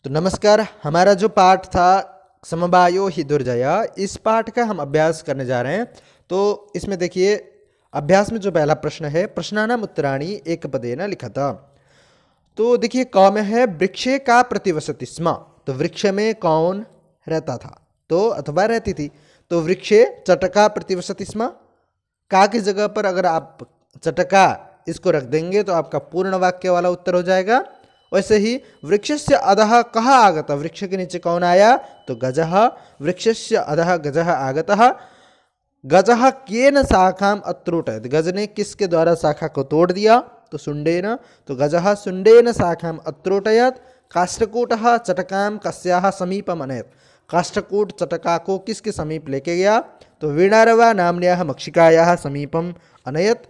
तो नमस्कार, हमारा जो पाठ था समवायो हि दुर्जया, इस पाठ का हम अभ्यास करने जा रहे हैं। तो इसमें देखिए, अभ्यास में जो पहला प्रश्न है, प्रश्नानाम उत्तराणि एक पदेन लिखत। तो देखिए, क में है वृक्षे का प्रतिवसति स्म। तो वृक्ष में कौन रहता था, तो अथवा रहती थी। तो वृक्षे चटका प्रतिवसति स्म। का की जगह पर अगर आप चटका इसको रख देंगे तो आपका पूर्ण वाक्य वाला उत्तर हो जाएगा। वैसे ही वृक्षस्य अधः कः आगत, वृक्ष के नीचे कौन आया, तो गजः। वृक्षस्य अधः गजः आगतः। गजः केन शाखाम अत्रोटयत्, गज ने किसके द्वारा शाखा को तोड़ दिया, तो शुंडेन। तो गजः शुंडेन शाखाम अत्रोटयत्। काष्ठकूटः चटकाम कस्याः समीपम अनयत्, काष्ठकूट चटका को किसके समीप लेके गया, तो वीणारवा नाम्न्याः मक्षिकायाः समीपम अनयत्।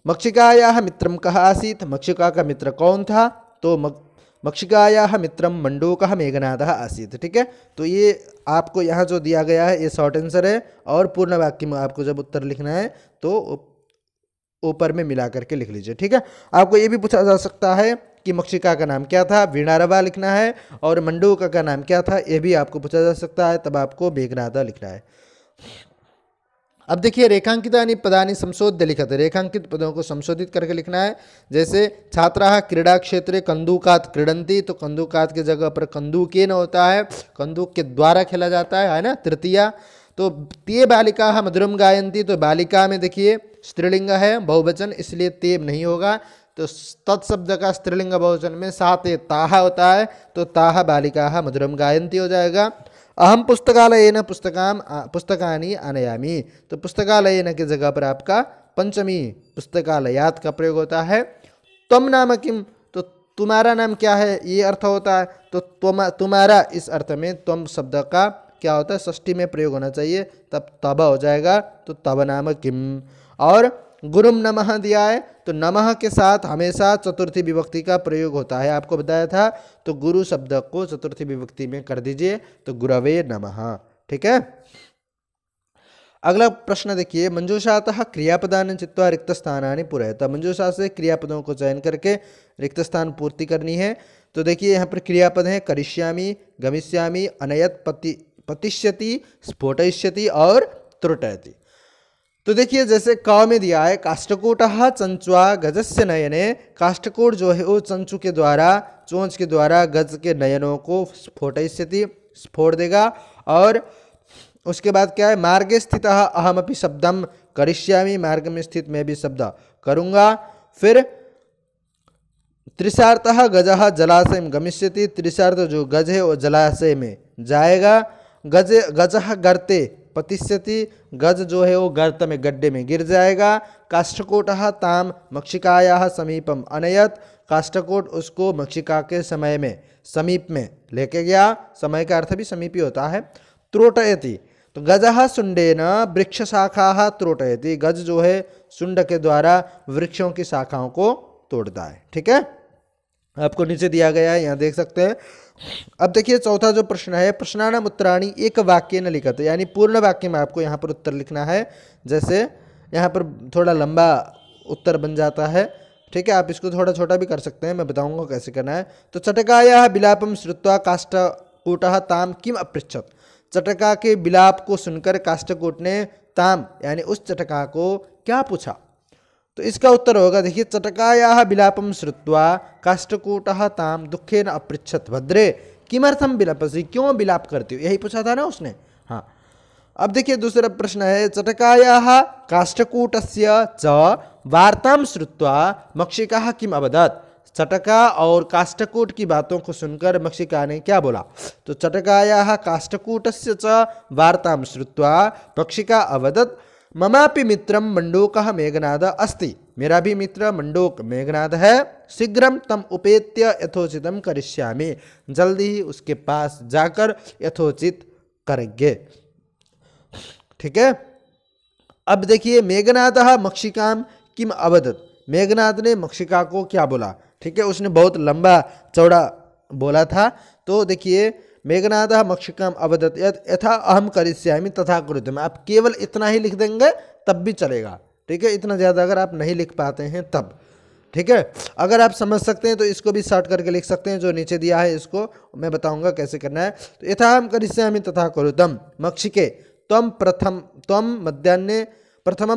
मक्षिकायाः मित्रं कः आसीत्, मक्षिका का मित्र कौन था, तो मक्षिकायाः मित्रं मंडूकः मेघनादः आसीत्। ठीक है, तो ये आपको यहाँ जो दिया गया है ये शॉर्ट आंसर है, और पूर्ण वाक्य में आपको जब उत्तर लिखना है तो ऊपर में मिला करके लिख लीजिए। ठीक है, आपको ये भी पूछा जा सकता है कि मक्षिका का नाम क्या था, वीणारवा लिखना है, और मंडूक का नाम क्या था, ये भी आपको पूछा जा सकता है, तब आपको मेघनाद लिखना है। अब देखिए, रेखांकितानि पदानि संशोध्य लिखते, रेखांकित पदों को संशोधित करके लिखना है। जैसे छात्राः क्रीड़ा क्षेत्रे कन्दुकात् क्रीडन्ति, तो कन्दुकात् की जगह पर कन्दुकेन होता है, कन्दुक के द्वारा खेला जाता है ना, तृतीया। तो ते बालिकाः मधुरम गायन्ति, तो बालिका में देखिए स्त्रीलिंग है, बहुवचन, इसलिए ते नहीं होगा। तो तत्शब्द का स्त्रीलिंग बहुवचन में साते ताहा होता है, तो ताहा बालिकाः मधुरम गायन्ति हो जाएगा। अहम पुस्तकालयेन पुस्तकानि आनयामि, तो पुस्तकालयेन की जगह पर आपका पंचमी पुस्तकालयात का प्रयोग होता है। त्वम नाम किम, तो तुम्हारा नाम क्या है, ये अर्थ होता है। तो तुम्हारा इस अर्थ में त्वम शब्द का क्या होता है, षष्ठी में प्रयोग होना चाहिए, तब तब हो जाएगा, तो तब नाम किम। और गुरुम नमः दिया है, तो नमः के साथ हमेशा चतुर्थी विभक्ति का प्रयोग होता है, आपको बताया था। तो गुरु शब्द को चतुर्थी विभक्ति में कर दीजिए, तो गुरवे नमः। ठीक है, अगला प्रश्न देखिए, मंजूषातः क्रियापदानि चित्वा रिक्त स्थानानि पूरयत, मंजूषा से क्रियापदों को चयन करके रिक्त स्थान पूर्ति करनी है। तो देखिए, यहाँ पर क्रियापद हैं करिष्यामि, गमिष्यामि, अनयत, पतिष्यति, स्फोटयिष्यति और त्रुटयति। तो देखिए, जैसे क में दिया है काष्ठकूटः चंचुआ गजस्य नयने, काष्ठकूट जो है वो चंचु के द्वारा, चोंच के द्वारा गज के नयनों को स्फोटयिष्यति, स्फोट देगा। और उसके बाद क्या है, मार्गे स्थितः अहमपि शब्दम करिष्यामि, मार्ग में स्थित मैं भी शब्द करूँगा। फिर त्रिशार्थः गजः जलाशय गमिष्यति, त्रिशार्थ जो गज है वो जलाशय में जाएगा। गजः गर्ते पतिष्यति, गज जो है वो गर्त में, गड्ढे में गिर जाएगा। काष्ठकूटः ताम मक्षिकायाः समीपम अनयत, काष्ठकूट उसको मक्षिका के समय में, समीप में लेके गया, समय का अर्थ भी समीपी होता है। त्रोटयति, तो गजः शुंडेन वृक्ष शाखाः त्रोटयति, गज जो है शुंड के द्वारा वृक्षों की शाखाओं को तोड़ता है। ठीक है, आपको नीचे दिया गया है, यहाँ देख सकते हैं। अब देखिए, चौथा जो प्रश्न है, प्रश्नानाम उत्तराणि एक वाक्य न लिखत, यानी पूर्ण वाक्य में आपको यहाँ पर उत्तर लिखना है। जैसे यहाँ पर थोड़ा लंबा उत्तर बन जाता है, ठीक है, आप इसको थोड़ा छोटा भी कर सकते हैं, मैं बताऊंगा कैसे करना है। तो चटकायाः विलापम श्रुत्वा काष्ठकूटः ताम किम अपृच्छत, चटका के विलाप को सुनकर काष्ठकूट ने ताम यानी उस चटका को क्या पूछा, तो इसका उत्तर होगा, देखिए, चटकायाः विलापम श्रुत्वा काष्ठकूटः ताम दुखेन अपृच्छत भद्रे किमर्थम विलपसि, क्यों विलाप करती हो, यही पूछा था ना उसने। हाँ, अब देखिए दूसरा प्रश्न है, चटकायाः काष्ठकूटस्य च वार्तां श्रुत्वा मक्षिकाः किम अवदत्, चटका और काष्ठकूट की बातों को सुनकर मक्षिका ने क्या बोला। तो चटकायाः काष्ठकूटस्य च वार्तां श्रुत्वा मक्षिका अवदत् ममापि मित्रम मंडूकः मेघनाद अस्ति, मेरा भी मित्र मंडूक मेघनाद है। शीघ्रम तम उपेत्य यथोचितम करिष्यामि, जल्दी ही उसके पास जाकर यथोचित करेंगे। ठीक है, अब देखिए, मेघनादः मक्षिकाम किम अवदत्, मेघनाद ने मक्षिका को क्या बोला। ठीक है, उसने बहुत लंबा चौड़ा बोला था। तो देखिए, मेघनादः मक्षिकाम अवदत् यथा अहम करिष्यामि तथा कुरुतम, आप केवल इतना ही लिख देंगे तब भी चलेगा। ठीक है, इतना ज़्यादा अगर आप नहीं लिख पाते हैं तब। ठीक है। अगर आप समझ सकते हैं तो इसको भी शॉर्ट करके लिख सकते हैं, जो नीचे दिया है इसको मैं बताऊंगा कैसे करना है। तो यथाहम करिष्यामि तथा कुरुतम मक्षिके त्वं प्रथमं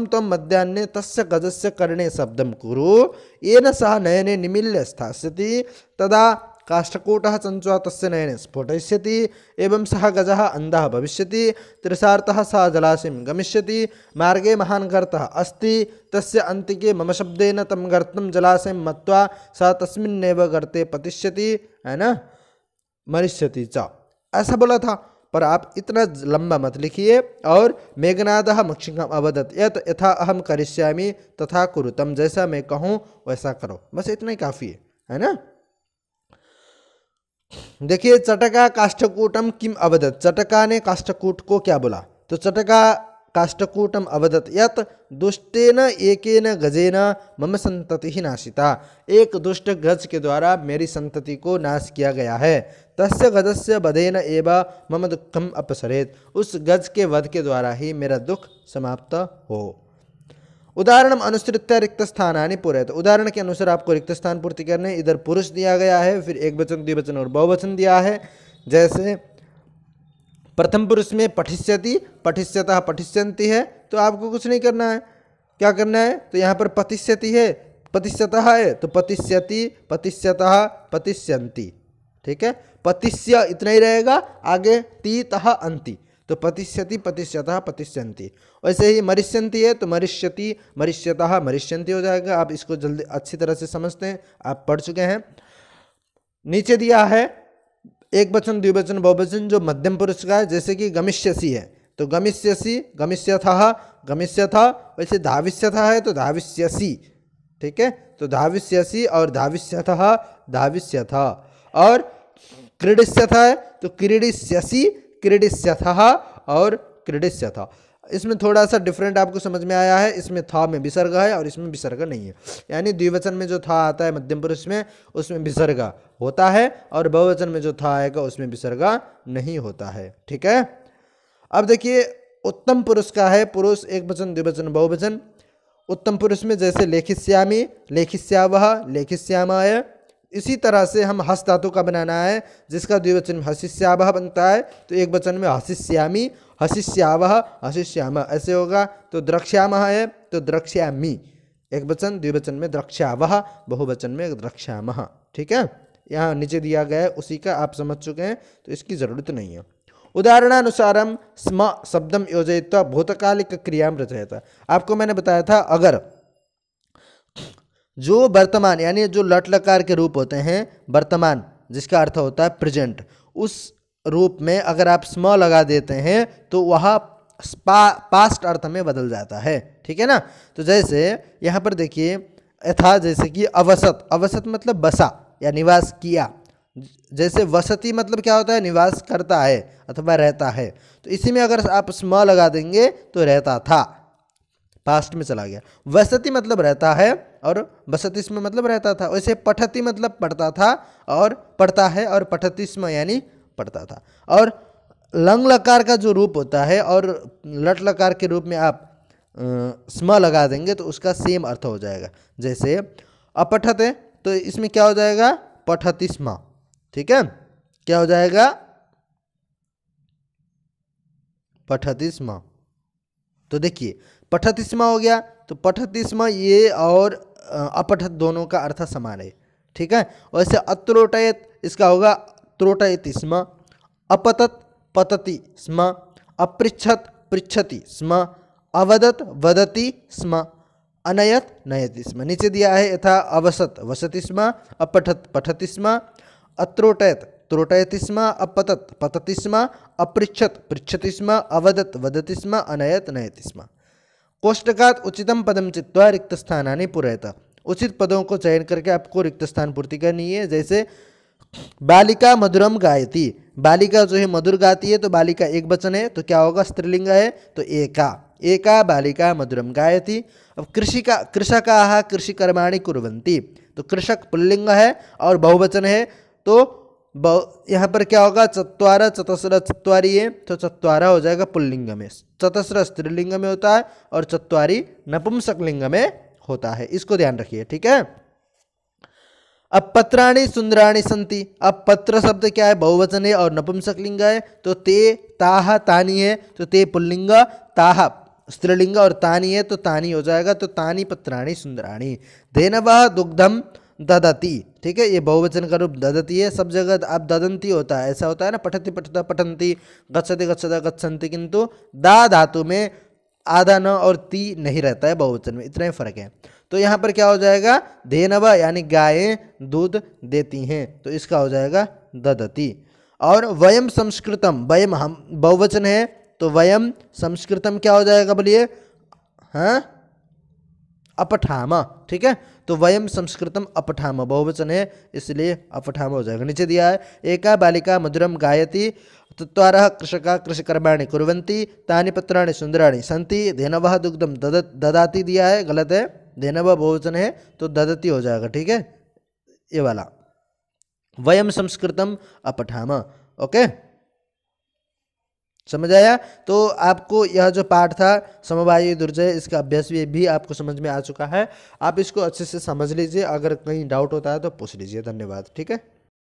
त्वं मध्याह्ने तस्य गजस्य कर्णे शब्दं कुरु येन सह नयने निमील्य स्थास्यति तदा काष्ठकूटः चञ्च्वा तस्य नयने स्फोटयिष्यति एवं सः गजः अन्धः भविष्यति तृषार्तः सः जलाशयं गमिष्यति मार्गे महान् गर्तः अस्ति तस्य अन्तिके मम शब्देन तं गर्तं जलाशयं मत्वा सः तस्मिन्नेव गर्ते पतिष्यति, है ना, मरिष्यति च, ऐसा बोला था। पर आप इतना लंबा मत लिखिए। और मेघनादः मक्षिकम् अवदत् यत् यथा अहम करिष्यामि तथा कुरुतम, जैसा मैं कहूँ वैसा करो, बस इतना ही काफ़ी है ना। देखिए चटका काष्ठकूटम किम अवदत्, चटका ने काष्ठकूट को क्या बोला, तो चटका काष्ठकूटम अवदत् यत् दुष्टेन एकेन गजेन मम संतति नाशिता, एक दुष्ट गज के द्वारा मेरी संतति को नाश किया गया है। तस्य गजस्य वधेन एव मम दुःखम अपसरेत्, उस गज के वध के द्वारा ही मेरा दुख समाप्त हो। उदाहरण अनुसृत्य रिक्त स्थानानि पूरयत, उदाहरण के अनुसार आपको रिक्त स्थान पूर्ति करने। इधर पुरुष दिया गया है, फिर एक वचन द्विवचन और बहुवचन दिया है। जैसे प्रथम पुरुष में पठिष्यति पठिष्यतः पठिष्यन्ति है, तो आपको कुछ नहीं करना है, क्या करना है, तो यहाँ पर पतिष्यति है पतिष्यतः है तो पतिष्यति पतिष्यतः पतिष्यन्ति, ठीक है। पतिष्य इतना ही रहेगा, आगे ती तः अंति, तो पतिष्यति पतिष्यतः पतिष्यन्ति। वैसे ही मरिष्यन्ति है तो मरिष्यति मरिष्यतः मरिष्यन्ति हो जाएगा। आप इसको जल्दी अच्छी तरह से समझते हैं, आप पढ़ चुके हैं। नीचे दिया है एक वचन द्विवचन बहुवचन जो मध्यम पुरुष का है, जैसे कि गमिष्यसि है तो गमिष्यसि गमिष्यथः गमिष्यथा, वैसे धाविष्यथा है तो धाविष्यसि, ठीक है, तो धाविष्यसि और धाविष्यथः धाविष्यथा। और क्रीडिष्यथा है तो क्रीडिष्यसि क्रीडिष्यथः और क्रीडिष्यथा। इसमें थोड़ा सा डिफरेंट आपको समझ में आया है, इसमें था में विसर्ग है और इसमें विसर्ग नहीं है, यानी द्विवचन में जो था आता है मध्यम पुरुष में उसमें विसर्ग होता है और बहुवचन में जो था आएगा उसमें विसर्ग नहीं होता है, ठीक है। अब देखिए उत्तम पुरुष का है, पुरुष एक वचन द्विवचन बहुवचन। उत्तम पुरुष में जैसे लेखिष्यामि लेखिष्यावः लेखिष्यामाय, इसी तरह से हम हस धातु का बनाना है, जिसका द्विवचन में हसिष्यावः बनता है, तो एक वचन में हसिष्यामि हसिष्यावः हसिष्यामः ऐसे होगा। तो द्रक्ष्यामः है तो द्रक्ष्यामि, एक वचन द्विवचन में द्रक्ष्यावः बहुवचन में द्रक्ष्यामः, ठीक है। यहाँ नीचे दिया गया है उसी का आप समझ चुके हैं, तो इसकी ज़रूरत नहीं है। उदाहरणानुसारम स्म शब्दम योजयित्वा भूतकालिक क्रियां रचयत, आपको मैंने बताया था अगर जो वर्तमान यानी जो लट लकार के रूप होते हैं वर्तमान, जिसका अर्थ होता है प्रेजेंट, उस रूप में अगर आप स्म लगा देते हैं तो वह पास्ट अर्थ में बदल जाता है, ठीक है ना। तो जैसे यहाँ पर देखिए यथा, जैसे कि अवसत, अवसत मतलब बसा या निवास किया, जैसे वसति मतलब क्या होता है, निवास करता है अथवा रहता है, तो इसी में अगर आप स्म लगा देंगे तो रहता था, पास्ट में चला गया। वसति मतलब रहता है और बसति स्म मतलब रहता था। वैसे पठति मतलब पढ़ता था और पढ़ता है, और पठति स्म यानी पढ़ता था। और लंग लकार का जो रूप होता है और लट लकार के रूप में आप स्म लगा देंगे तो उसका सेम अर्थ हो जाएगा। जैसे अपठत है तो इसमें क्या हो जाएगा, पठति स्म, ठीक है, क्या हो जाएगा, पठति स्म। तो देखिए पठति स्म हो गया, तो पठति स्म ये और अपठत दोनों का अर्थ समान है, ठीक है। वैसे अत्रोटयत इसका होगा त्रोटयति स्म, अपतत पतति स्म, अपृच्छत पृच्छति स्म, अवदत वदति स्म, अनयत नयति स्म। नीचे दिया है यथा अवसत वसति स्म, अपठत पठति स्म, अत्रोटयत त्रोटयति स्म, अपतत पतति स्म, अपृच्छत पृच्छति स्म, अवदत वदति स्म, अनयत नयति स्म। कोष्टकात् उचितम पदम चित्वा रिक्त स्थानानि पूरयत, उचित पदों को चयन करके आपको रिक्त स्थान पूर्ति करनी है। जैसे बालिका मधुरम गायति, बालिका जो है मधुर गाती है, तो बालिका एक वचन है तो क्या होगा, स्त्रीलिंग है तो एका, एका बालिका मधुरम गायति। अब कृषिका कृषकाः कृषि कर्माणि कुर्वन्ति, तो कृषक पुल्लिंग है और बहुवचन है, तो यहाँ पर क्या होगा, चत्वार चतस्र चत्वारी है तो चत्वारा हो जाएगा पुल्लिंग में, चतस्र स्त्रीलिंग में होता है और चत्वारी नपुंसक लिंग में होता है, इसको ध्यान रखिए, ठीक है। अब पत्राणि सुंदराणि संति। अब पत्र शब्द क्या है, बहुवचन है और नपुंसकलिंग है, तो ते ताहा तानी है, तो ते पुल्लिंग, ताहा स्त्रीलिंग और तानी है तो तानी हो जाएगा, तो तानी पत्राणि सुंदराणि। धेनवः दुग्धम ददति, ठीक है, ये बहुवचन का रूप ददति है। सब जगह अब ददंती होता है, ऐसा होता है ना, पठति पठता पठंती, गच्छति गच्छता गच्छन्ति, किंतु दा धातु में आधा न और ती नहीं रहता है बहुवचन में, इतना ही फर्क है। तो यहाँ पर क्या हो जाएगा, धेनव यानी गायें दूध देती हैं, तो इसका हो जाएगा ददति। और वयम संस्कृतम, वयम हम बहुवचन है तो वयम संस्कृतम क्या हो जाएगा बोलिए, हाँ अपठाम, ठीक है, तो वयम संस्कृतम अपठाम बहुवचन है इसलिए अपठाम हो जाएगा। नीचे दिया है एका बालिका मधुरम गायति चत्वारः कृषका कृषिकर्माणि कुर्वन्ति तानि पत्राणि सुंदराणि सन्ति धेनवः दुग्धम ददाति दिया है, गलत है, धेनवः बहुवचन है तो ददति हो जाएगा, ठीक है, ये वाला वयम संस्कृतम अपठाम। ओके, समझ आया। तो आपको यह जो पाठ था समवायी दुर्जय, इसका अभ्यास भी आपको समझ में आ चुका है। आप इसको अच्छे से समझ लीजिए, अगर कहीं डाउट होता है तो पूछ लीजिए। धन्यवाद, ठीक है।